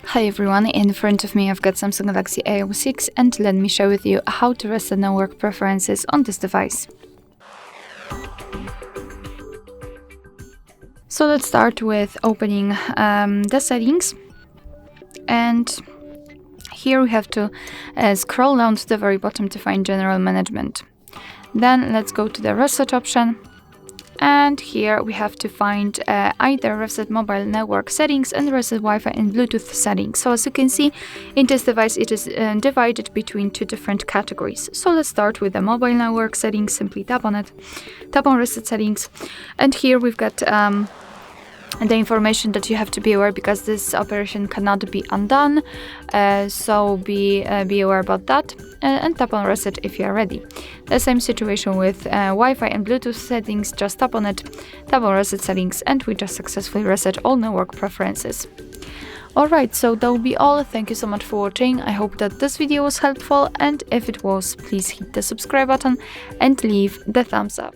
Hi everyone, in front of me I've got Samsung Galaxy A06 and let me share with you how to reset network preferences on this device. So let's start with opening the settings, and here we have to scroll down to the very bottom to find general management. Then let's go to the reset option. And here we have to find either reset mobile network settings and reset Wi-Fi and Bluetooth settings. So as you can see, in this device it is divided between two different categories. So let's start with the mobile network settings. Simply tap on it, tap on reset settings, and here we've got the information that you have to be aware, because this operation cannot be undone, so be aware about that, and tap on reset if you are ready. The same situation with Wi-Fi and Bluetooth settings. Just tap on it, tap on reset settings, and we just successfully reset all network preferences. Alright, so that will be all. Thank you so much for watching. I hope that this video was helpful, and if it was, please hit the subscribe button and leave the thumbs up.